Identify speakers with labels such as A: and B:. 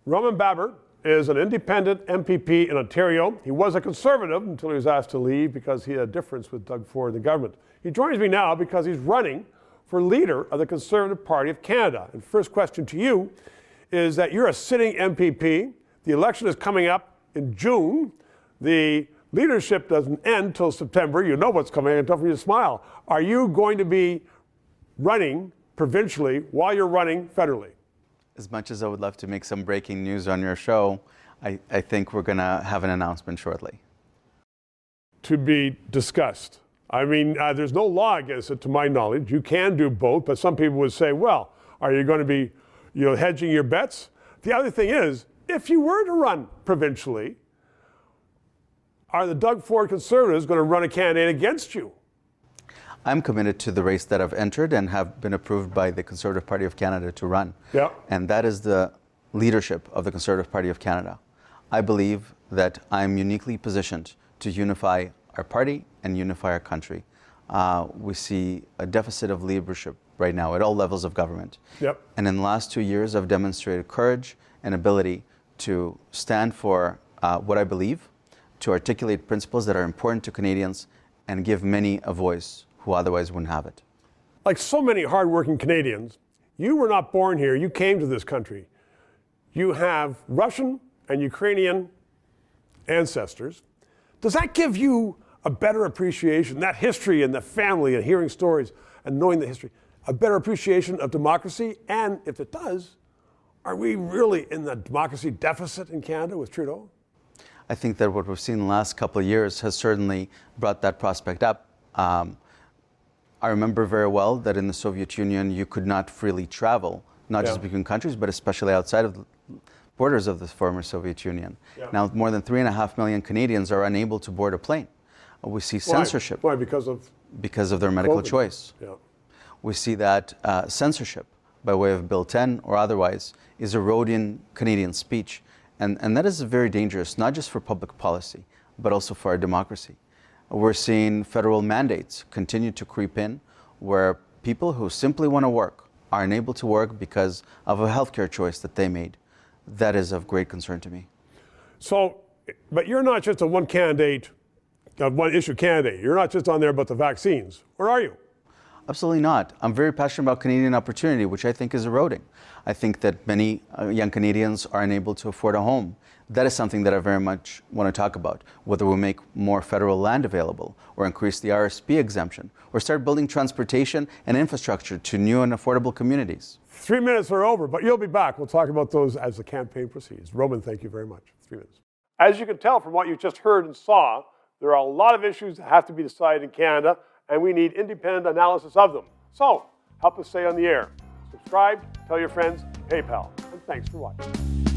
A: Roman Baber is an independent MPP in Ontario. He was a Conservative until he was asked to leave because he had a difference with Doug Ford and the government. He joins me now because he's running for leader of the Conservative Party of Canada. And first question to you is that you're a sitting MPP. The election is coming up in June. The leadership doesn't end till September. You know what's coming. I don't for you to smile. Are you going to be running provincially while you're running federally?
B: As much as I would love to make some breaking news on your show, I think we're going to have an announcement shortly.
A: To be discussed. I mean, there's no law against it, to my knowledge. You can do both, but some people would say, well, are you going to be, hedging your bets? The other thing is, if you were to run provincially, are the Doug Ford Conservatives going to run a candidate against you?
B: I'm committed to the race that I've entered and have been approved by the Conservative Party of Canada to run.
A: Yeah.
B: And that is the leadership of the Conservative Party of Canada. I believe that I'm uniquely positioned to unify our party and unify our country. We see a deficit of leadership right now at all levels of government.
A: Yep.
B: And in the last 2 years, I've demonstrated courage and ability to stand for what I believe, to articulate principles that are important to Canadians, and give many a voice who otherwise wouldn't have it.
A: Like so many hardworking Canadians, you were not born here, you came to this country. You have Russian and Ukrainian ancestors. Does that give you a better appreciation, that history and the family and hearing stories and knowing the history, a better appreciation of democracy? And if it does, are we really in the democracy deficit in Canada with Trudeau?
B: I think that what we've seen in the last couple of years has certainly brought that prospect up. I remember very well that in the Soviet Union, you could not freely travel, not just between countries, but especially outside of the borders of the former Soviet Union. Yeah. Now, more than 3.5 million Canadians are unable to board a plane. We see censorship.
A: Why? Because of
B: their medical
A: COVID.
B: choice.
A: Yeah.
B: We see that censorship, by way of Bill 10 or otherwise, is eroding Canadian speech. And that is very dangerous, not just for public policy, but also for our democracy. We're seeing federal mandates continue to creep in where people who simply want to work are unable to work because of a healthcare choice that they made. That is of great concern to me.
A: So, but you're not just a one issue candidate. You're not just on there about the vaccines. Or are you?
B: Absolutely not. I'm very passionate about Canadian opportunity, which I think is eroding. I think that many young Canadians are unable to afford a home. That is something that I very much want to talk about, whether we make more federal land available or increase the RSP exemption or start building transportation and infrastructure to new and affordable communities.
A: 3 minutes are over, but you'll be back. We'll talk about those as the campaign proceeds. Roman, thank you very much. 3 minutes. As you can tell from what you just heard and saw, there are a lot of issues that have to be decided in Canada, and we need independent analysis of them. So, help us stay on the air. Subscribe, tell your friends, PayPal, and thanks for watching.